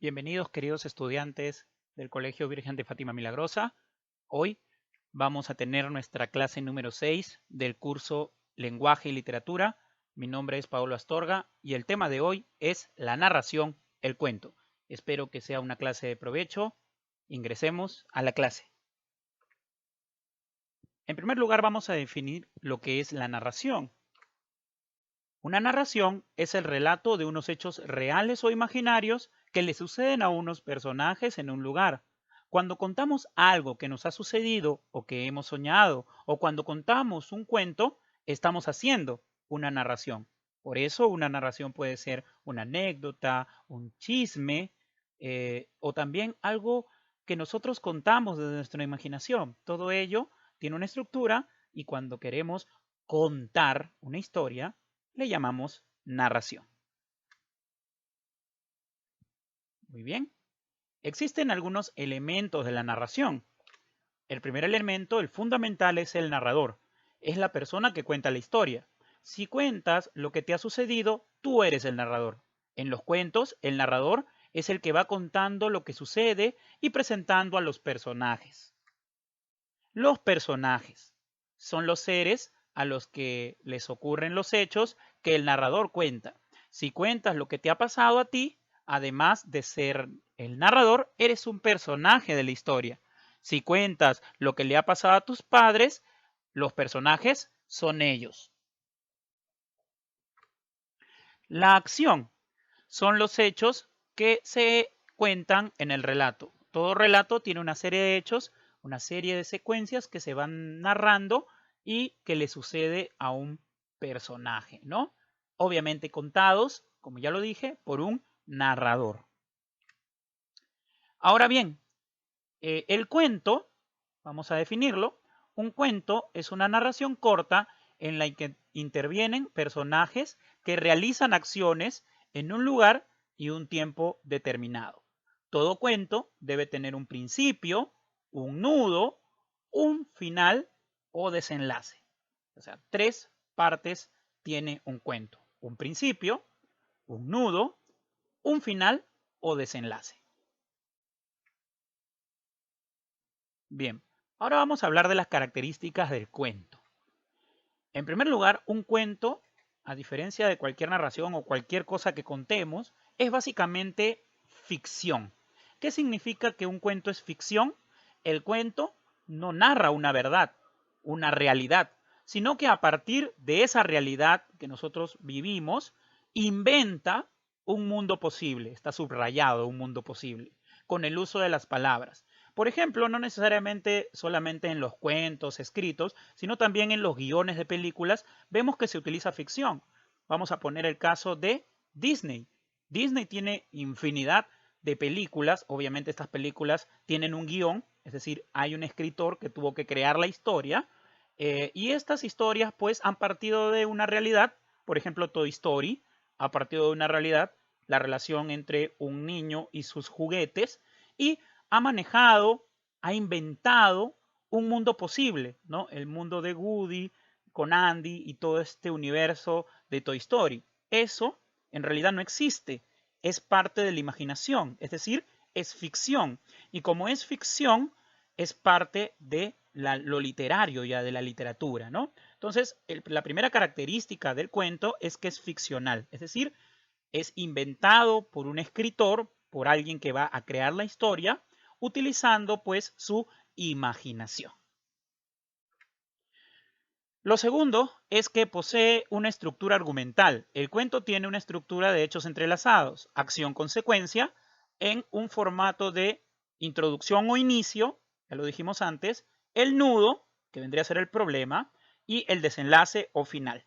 Bienvenidos, queridos estudiantes del Colegio Virgen de Fátima Milagrosa. Hoy vamos a tener nuestra clase número 6 del curso Lenguaje y Literatura. Mi nombre es Paolo Astorga y el tema de hoy es la narración, el cuento. Espero que sea una clase de provecho. Ingresemos a la clase. En primer lugar, vamos a definir lo que es la narración. Una narración es el relato de unos hechos reales o imaginarios que le suceden a unos personajes en un lugar. Cuando contamos algo que nos ha sucedido o que hemos soñado, o cuando contamos un cuento, estamos haciendo una narración. Por eso una narración puede ser una anécdota, un chisme, o también algo que nosotros contamos desde nuestra imaginación. Todo ello tiene una estructura y cuando queremos contar una historia, le llamamos narración. Muy bien. Existen algunos elementos de la narración. El primer elemento, el fundamental, es el narrador. Es la persona que cuenta la historia. Si cuentas lo que te ha sucedido, tú eres el narrador. En los cuentos, el narrador es el que va contando lo que sucede y presentando a los personajes. Los personajes son los seres a los que les ocurren los hechos que el narrador cuenta. Si cuentas lo que te ha pasado a ti, además de ser el narrador, eres un personaje de la historia. Si cuentas lo que le ha pasado a tus padres, los personajes son ellos. La acción son los hechos que se cuentan en el relato. Todo relato tiene una serie de hechos, una serie de secuencias que se van narrando y que le sucede a un personaje, ¿no? Obviamente contados, como ya lo dije, por un narrador. Ahora bien, el cuento, vamos a definirlo, un cuento es una narración corta en la que intervienen personajes que realizan acciones en un lugar y un tiempo determinado. Todo cuento debe tener un principio, un nudo, un final o desenlace. O sea, tres partes tiene un cuento. Un principio, un nudo, un final o desenlace. Bien, ahora vamos a hablar de las características del cuento. En primer lugar, un cuento, a diferencia de cualquier narración o cualquier cosa que contemos, es básicamente ficción. ¿Qué significa que un cuento es ficción? El cuento no narra una verdad, una realidad, sino que a partir de esa realidad que nosotros vivimos, inventa un mundo posible, está subrayado un mundo posible, con el uso de las palabras. Por ejemplo, no necesariamente solamente en los cuentos escritos, sino también en los guiones de películas, vemos que se utiliza ficción. Vamos a poner el caso de Disney. Disney tiene infinidad de películas, obviamente estas películas tienen un guión, es decir, hay un escritor que tuvo que crear la historia, y estas historias pues han partido de una realidad, por ejemplo Toy Story ha partido de una realidad, la relación entre un niño y sus juguetes, y ha manejado, ha inventado un mundo posible, ¿no? El mundo de Woody con Andy y todo este universo de Toy Story. Eso en realidad no existe, es parte de la imaginación, es decir, es ficción. Y como es ficción, es parte de lo literario ya, de la literatura, ¿no? Entonces, la primera característica del cuento es que es ficcional, es decir, es inventado por un escritor, por alguien que va a crear la historia, utilizando pues su imaginación. Lo segundo es que posee una estructura argumental. El cuento tiene una estructura de hechos entrelazados, acción-consecuencia, en un formato de introducción o inicio, ya lo dijimos antes, el nudo, que vendría a ser el problema, y el desenlace o final.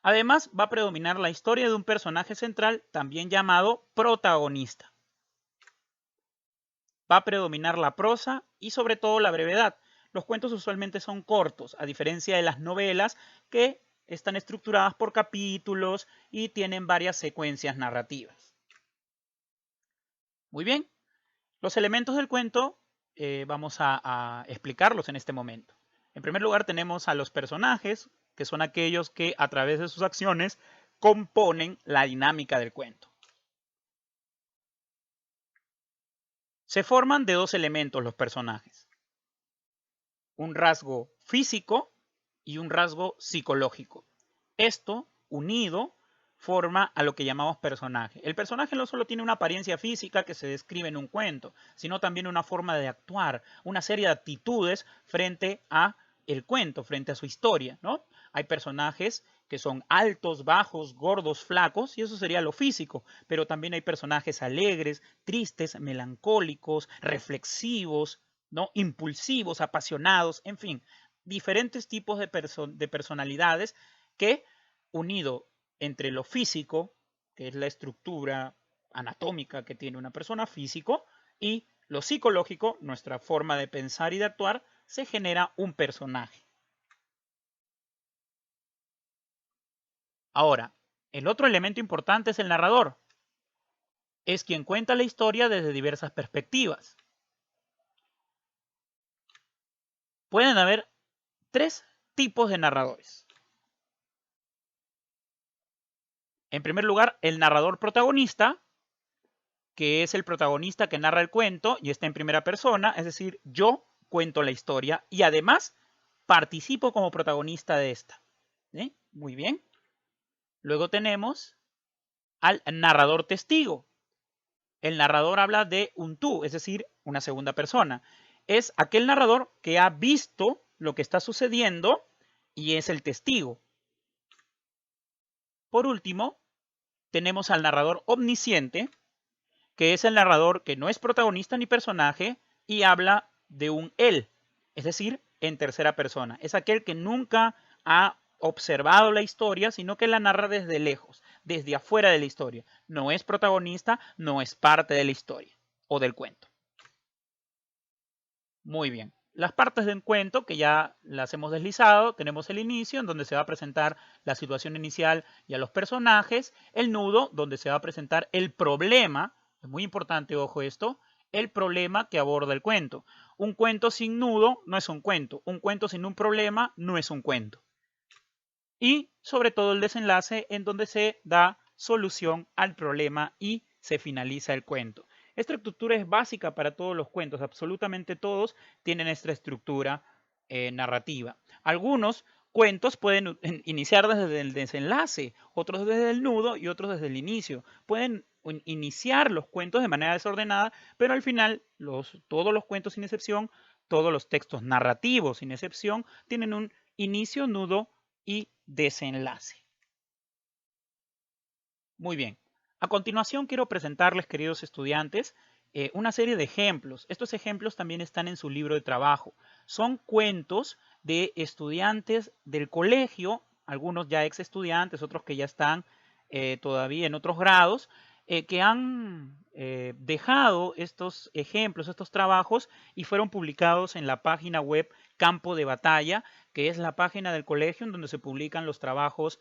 Además, va a predominar la historia de un personaje central, también llamado protagonista. Va a predominar la prosa y sobre todo la brevedad. Los cuentos usualmente son cortos, a diferencia de las novelas que están estructuradas por capítulos y tienen varias secuencias narrativas. Muy bien, los elementos del cuento vamos a explicarlos en este momento. En primer lugar tenemos a los personajes, que son aquellos que a través de sus acciones componen la dinámica del cuento. Se forman de dos elementos los personajes: un rasgo físico y un rasgo psicológico. Esto, unido, forma a lo que llamamos personaje. El personaje no solo tiene una apariencia física que se describe en un cuento, sino también una forma de actuar, una serie de actitudes frente a el cuento, frente a su historia, ¿no? Hay personajes que son altos, bajos, gordos, flacos, y eso sería lo físico, pero también hay personajes alegres, tristes, melancólicos, reflexivos, ¿no? Impulsivos, apasionados, en fin, diferentes tipos de personalidades que, unido entre lo físico, que es la estructura anatómica que tiene una persona físico, y lo psicológico, nuestra forma de pensar y de actuar, se genera un personaje. Ahora, el otro elemento importante es el narrador. Es quien cuenta la historia desde diversas perspectivas. Pueden haber tres tipos de narradores. En primer lugar, el narrador protagonista, que es el protagonista que narra el cuento y está en primera persona, es decir, yo cuento la historia y además participo como protagonista de esta. ¿Sí? Muy bien. Luego tenemos al narrador testigo. El narrador habla de un tú, es decir, una segunda persona. Es aquel narrador que ha visto lo que está sucediendo y es el testigo. Por último, tenemos al narrador omnisciente, que es el narrador que no es protagonista ni personaje y habla de un él, es decir, en tercera persona. Es aquel que nunca ha observado la historia, sino que la narra desde lejos, desde afuera de la historia. No es protagonista, no es parte de la historia o del cuento. Muy bien. Las partes del cuento, que ya las hemos deslizado, tenemos el inicio, en donde se va a presentar la situación inicial y a los personajes, el nudo, donde se va a presentar el problema, es muy importante, ojo esto, el problema que aborda el cuento. Un cuento sin nudo no es un cuento sin un problema no es un cuento. Y sobre todo el desenlace, en donde se da solución al problema y se finaliza el cuento. Esta estructura es básica para todos los cuentos, absolutamente todos tienen esta estructura narrativa. Algunos cuentos pueden iniciar desde el desenlace, otros desde el nudo y otros desde el inicio. Pueden iniciar los cuentos de manera desordenada, pero al final todos los cuentos sin excepción, todos los textos narrativos sin excepción, tienen un inicio, nudo y desenlace. Muy bien. A continuación quiero presentarles, queridos estudiantes, una serie de ejemplos. Estos ejemplos también están en su libro de trabajo. Son cuentos de estudiantes del colegio, algunos ya ex estudiantes, otros que ya están todavía en otros grados, que han dejado estos ejemplos, estos trabajos, y fueron publicados en la página web Campo de Batalla, que es la página del colegio en donde se publican los trabajos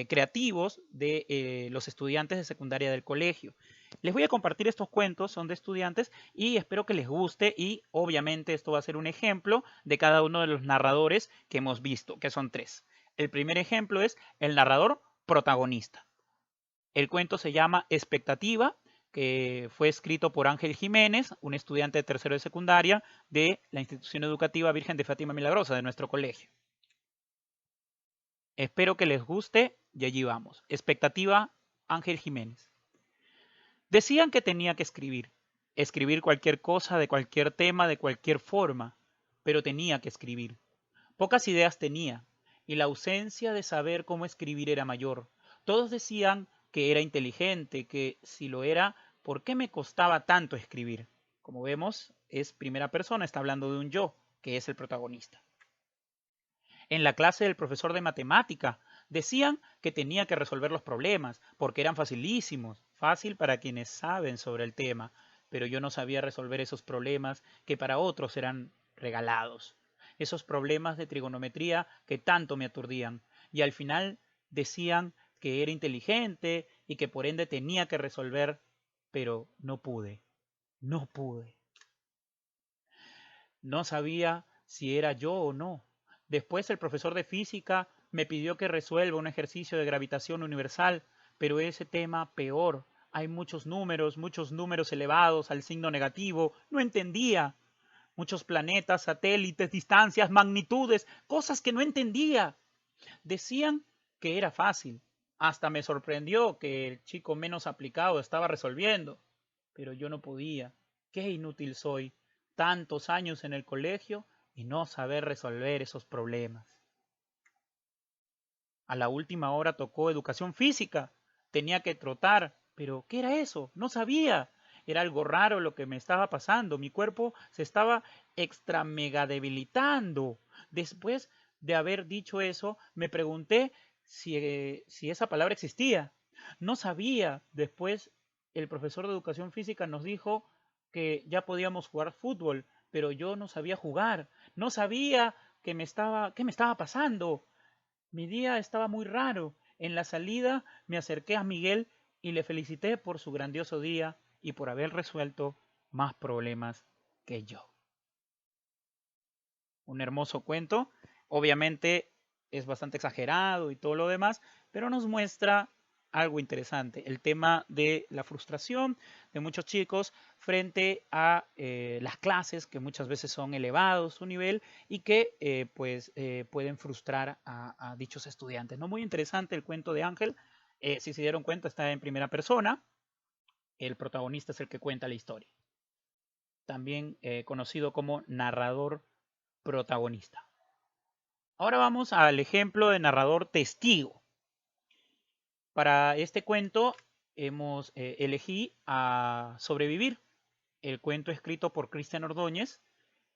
creativos de los estudiantes de secundaria del colegio. Les voy a compartir estos cuentos, son de estudiantes y espero que les guste, y obviamente esto va a ser un ejemplo de cada uno de los narradores que hemos visto, que son tres. El primer ejemplo es el narrador protagonista. El cuento se llama Expectativa, que fue escrito por Ángel Jiménez, un estudiante de tercero de secundaria de la institución educativa Virgen de Fátima Milagrosa de nuestro colegio. Espero que les guste y allí vamos. Expectativa, Ángel Jiménez. Decían que tenía que escribir cualquier cosa, de cualquier tema, de cualquier forma, pero tenía que escribir. Pocas ideas tenía, y la ausencia de saber cómo escribir era mayor. Todos decían que era inteligente, que si lo era, ¿por qué me costaba tanto escribir? Como vemos, es primera persona, está hablando de un yo, que es el protagonista. En la clase del profesor de matemática decían que tenía que resolver los problemas porque eran facilísimos, fácil para quienes saben sobre el tema, pero yo no sabía resolver esos problemas que para otros eran regalados, esos problemas de trigonometría que tanto me aturdían, y al final decían que era inteligente y que por ende tenía que resolver, pero no pude, no pude. No sabía si era yo o no. Después el profesor de física me pidió que resuelva un ejercicio de gravitación universal, pero ese tema peor, hay muchos números elevados al signo negativo. No entendía. Muchos planetas, satélites, distancias, magnitudes, cosas que no entendía. Decían que era fácil. Hasta me sorprendió que el chico menos aplicado estaba resolviendo. Pero yo no podía. Qué inútil soy. Tantos años en el colegio y no saber resolver esos problemas. A la última hora tocó educación física. Tenía que trotar. Pero, ¿qué era eso? No sabía. Era algo raro lo que me estaba pasando. Mi cuerpo se estaba extra mega debilitando. Después de haber dicho eso, me pregunté si esa palabra existía. No sabía. Después, el profesor de educación física nos dijo que ya podíamos jugar fútbol, pero yo no sabía jugar. No sabía qué me estaba pasando. Mi día estaba muy raro. En la salida me acerqué a Miguel y le felicité por su grandioso día y por haber resuelto más problemas que yo. Un hermoso cuento. Obviamente es bastante exagerado y todo lo demás, pero nos muestra algo interesante, el tema de la frustración de muchos chicos frente a las clases que muchas veces son elevados su nivel y que pueden frustrar a dichos estudiantes. ¿No? Muy interesante el cuento de Ángel. Si se dieron cuenta, está en primera persona. El protagonista es el que cuenta la historia. También conocido como narrador protagonista. Ahora vamos al ejemplo de narrador testigo. Para este cuento elegí a Sobrevivir. El cuento escrito por Cristian Ordóñez.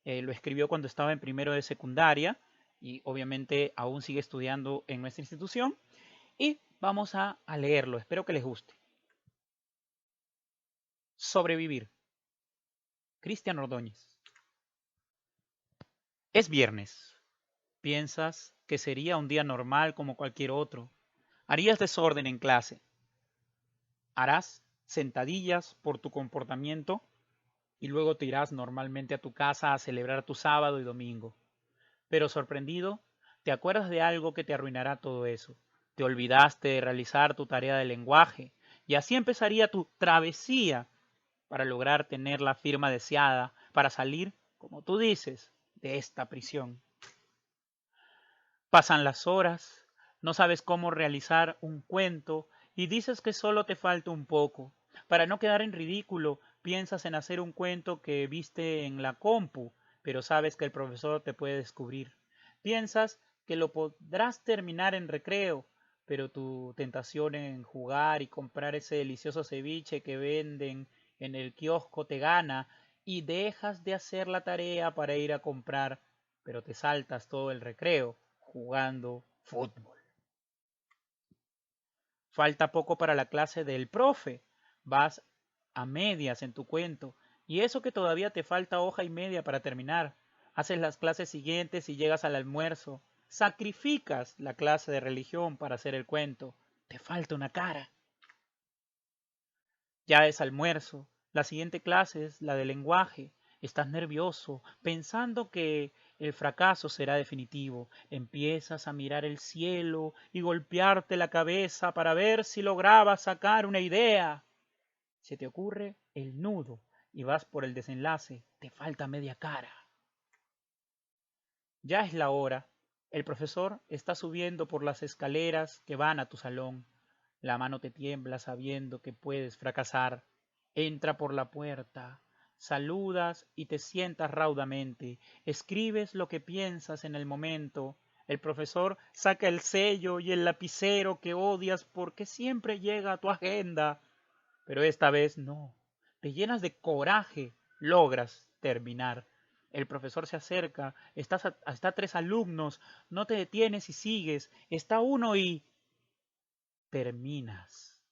Lo escribió cuando estaba en primero de secundaria y obviamente aún sigue estudiando en nuestra institución. Y vamos a leerlo. Espero que les guste. Sobrevivir. Cristian Ordóñez. Es viernes. Piensas que sería un día normal como cualquier otro. Harías desorden en clase. Harás sentadillas por tu comportamiento y luego te irás normalmente a tu casa a celebrar tu sábado y domingo. Pero sorprendido, te acuerdas de algo que te arruinará todo eso. Te olvidaste de realizar tu tarea de lenguaje y así empezaría tu travesía para lograr tener la firma deseada, para salir, como tú dices, de esta prisión. Pasan las horas, no sabes cómo realizar un cuento y dices que solo te falta un poco. Para no quedar en ridículo, piensas en hacer un cuento que viste en la compu, pero sabes que el profesor te puede descubrir. Piensas que lo podrás terminar en recreo, pero tu tentación en jugar y comprar ese delicioso ceviche que venden en el kiosco te gana y dejas de hacer la tarea para ir a comprar, pero te saltas todo el recreo jugando fútbol. Falta poco para la clase del profe. Vas a medias en tu cuento. Y eso que todavía te falta hoja y media para terminar. Haces las clases siguientes y llegas al almuerzo. Sacrificas la clase de religión para hacer el cuento. Te falta una cara. Ya es almuerzo. La siguiente clase es la de lenguaje. Estás nervioso, pensando que el fracaso será definitivo. Empiezas a mirar el cielo y golpearte la cabeza para ver si lograbas sacar una idea. Se te ocurre el nudo y vas por el desenlace. Te falta media cara. Ya es la hora. El profesor está subiendo por las escaleras que van a tu salón. La mano te tiembla sabiendo que puedes fracasar. Entra por la puerta, saludas y te sientas raudamente. Escribes lo que piensas en el momento. El profesor saca el sello y el lapicero que odias porque siempre llega a tu agenda. Pero esta vez no. Te llenas de coraje. Logras terminar. El profesor se acerca. Está 3 alumnos. No te detienes y sigues. Está uno y terminas.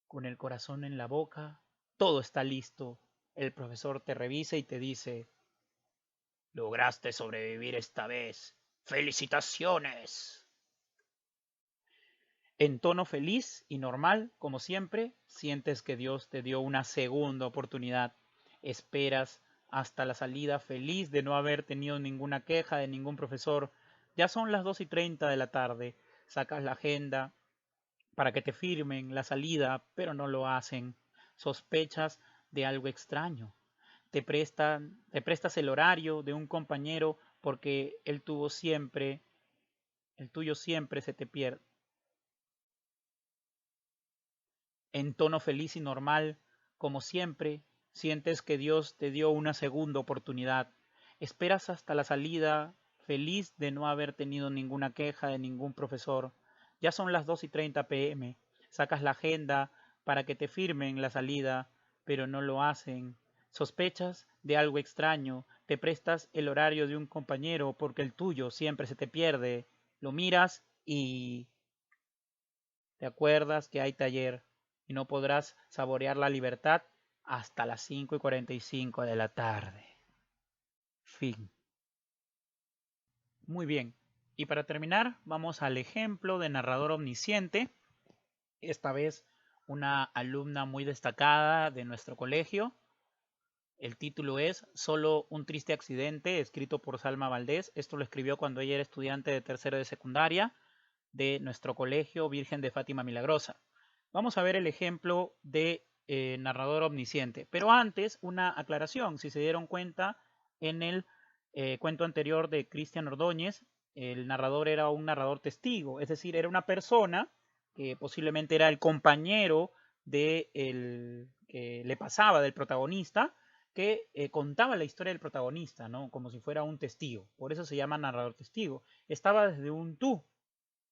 Con el corazón en la boca, todo está listo. El profesor te revisa y te dice, lograste sobrevivir esta vez. ¡Felicitaciones! En tono feliz y normal, como siempre, sientes que Dios te dio una segunda oportunidad. Esperas hasta la salida feliz de no haber tenido ninguna queja de ningún profesor. Ya son las 2:30 de la tarde. Sacas la agenda para que te firmen la salida, pero no lo hacen. sospechas de algo extraño. Te prestas el horario de un compañero porque el tuyo siempre se te pierde. En tono feliz y normal, como siempre, sientes que Dios te dio una segunda oportunidad. Esperas hasta la salida, feliz de no haber tenido ninguna queja de ningún profesor. Ya son las 2:30 p.m. Sacas la agenda para que te firmen la salida, pero no lo hacen. Sospechas de algo extraño, te prestas el horario de un compañero porque el tuyo siempre se te pierde. Lo miras y te acuerdas que hay taller y no podrás saborear la libertad hasta las 5:45 de la tarde. Fin. Muy bien. Y para terminar, vamos al ejemplo de narrador omnisciente. Esta vez una alumna muy destacada de nuestro colegio. El título es Solo un triste accidente, escrito por Salma Valdés. Esto lo escribió cuando ella era estudiante de tercero de secundaria de nuestro colegio Virgen de Fátima Milagrosa. Vamos a ver el ejemplo de narrador omnisciente. Pero antes, una aclaración. Si se dieron cuenta, en el cuento anterior de Cristian Ordóñez, el narrador era un narrador testigo, es decir, era una persona que posiblemente era el compañero de el que le pasaba del protagonista, que contaba la historia del protagonista, ¿no? Como si fuera un testigo. Por eso se llama narrador testigo. Estaba desde un tú,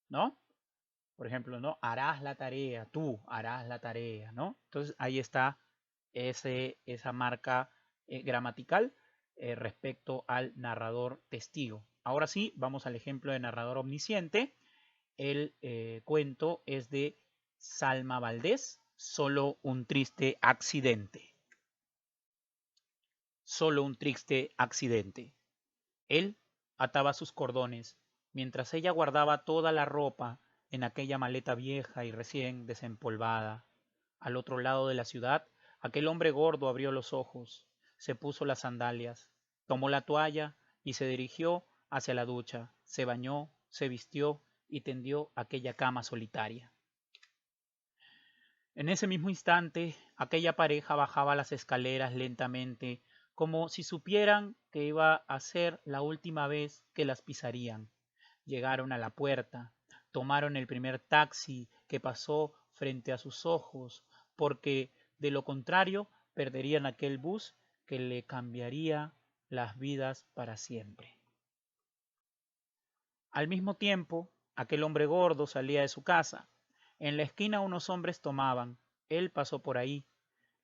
¿no? Por ejemplo, ¿no? Harás la tarea, tú harás la tarea, ¿no? Entonces ahí está esa marca gramatical respecto al narrador testigo. Ahora sí, vamos al ejemplo de narrador omnisciente. El cuento es de Salma Valdés, Solo un triste accidente. Solo un triste accidente. Él ataba sus cordones, mientras ella guardaba toda la ropa en aquella maleta vieja y recién desempolvada. Al otro lado de la ciudad, aquel hombre gordo abrió los ojos, se puso las sandalias, tomó la toalla y se dirigió hacia la ducha, se bañó, se vistió y tendió aquella cama solitaria. En ese mismo instante, aquella pareja bajaba las escaleras lentamente, como si supieran que iba a ser la última vez que las pisarían. Llegaron a la puerta, tomaron el primer taxi que pasó frente a sus ojos, porque de lo contrario perderían aquel bus que le cambiaría las vidas para siempre. Al mismo tiempo, aquel hombre gordo salía de su casa. En la esquina unos hombres tomaban. Él pasó por ahí.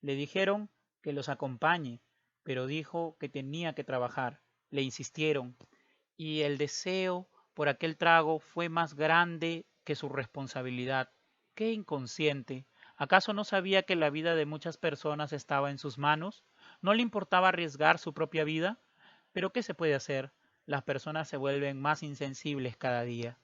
Le dijeron que los acompañe, pero dijo que tenía que trabajar. Le insistieron, y el deseo por aquel trago fue más grande que su responsabilidad. ¡Qué inconsciente! ¿Acaso no sabía que la vida de muchas personas estaba en sus manos? ¿No le importaba arriesgar su propia vida? Pero ¿qué se puede hacer? Las personas se vuelven más insensibles cada día.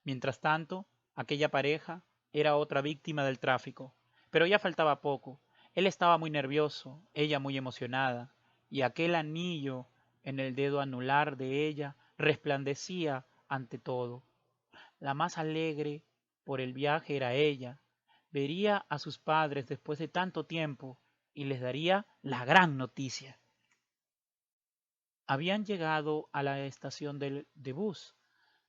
Mientras tanto, aquella pareja era otra víctima del tráfico. Pero ya faltaba poco. Él estaba muy nervioso, ella muy emocionada, y aquel anillo en el dedo anular de ella resplandecía ante todo. La más alegre por el viaje era ella. Vería a sus padres después de tanto tiempo y les daría la gran noticia. Habían llegado a la estación de bus.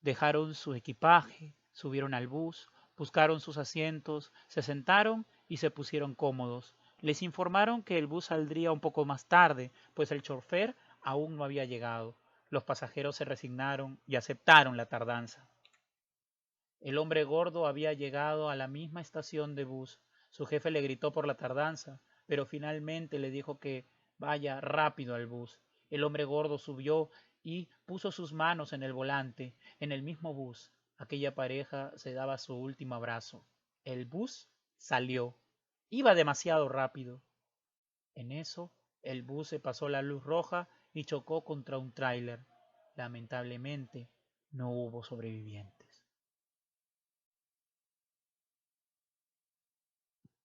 Dejaron su equipaje, subieron al bus, buscaron sus asientos, se sentaron y se pusieron cómodos. Les informaron que el bus saldría un poco más tarde, pues el chofer aún no había llegado. Los pasajeros se resignaron y aceptaron la tardanza. El hombre gordo había llegado a la misma estación de bus. Su jefe le gritó por la tardanza, pero finalmente le dijo que vaya rápido al bus. El hombre gordo subió y puso sus manos en el volante. En el mismo bus, aquella pareja se daba su último abrazo. El bus salió. Iba demasiado rápido. En eso, el bus se pasó la luz roja y chocó contra un tráiler. Lamentablemente, no hubo sobrevivientes.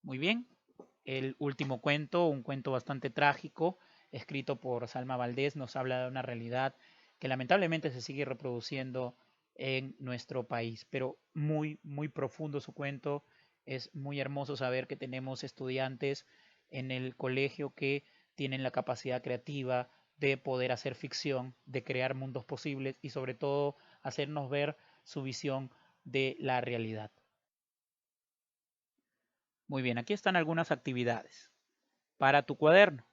Muy bien, el último cuento, un cuento bastante trágico, escrito por Salma Valdés, nos habla de una realidad que lamentablemente se sigue reproduciendo en nuestro país, pero muy, muy profundo su cuento Es muy hermoso saber que tenemos estudiantes en el colegio que tienen la capacidad creativa de poder hacer ficción, de crear mundos posibles y sobre todo hacernos ver su visión de la realidad. Muy bien, aquí están algunas actividades para tu cuaderno.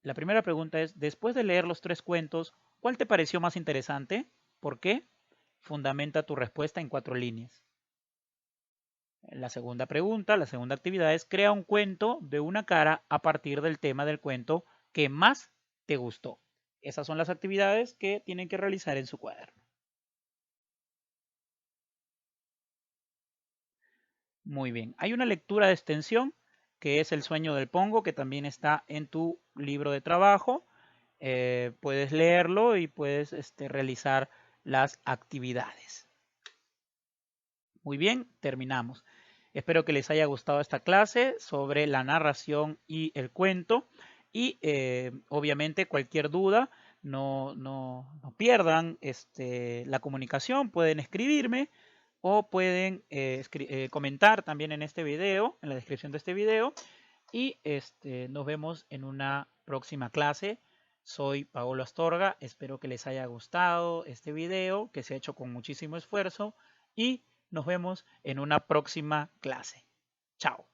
La primera pregunta es, después de leer los 3 cuentos, ¿cuál te pareció más interesante? ¿Por qué? Fundamenta tu respuesta en 4 líneas. La segunda pregunta, la segunda actividad es, crea un cuento de una cara a partir del tema del cuento que más te gustó. Esas son las actividades que tienen que realizar en su cuaderno. Muy bien. Hay una lectura de extensión que es El sueño del Pongo, que también está en tu libro de trabajo. Puedes leerlo y puedes realizar las actividades. Muy bien, terminamos. Espero que les haya gustado esta clase sobre la narración y el cuento. Y obviamente cualquier duda, no pierdan la comunicación, pueden escribirme o pueden comentar también en este video, en la descripción de este video. Y nos vemos en una próxima clase. Soy Paolo Astorga, espero que les haya gustado este video, que se ha hecho con muchísimo esfuerzo y nos vemos en una próxima clase. Chao.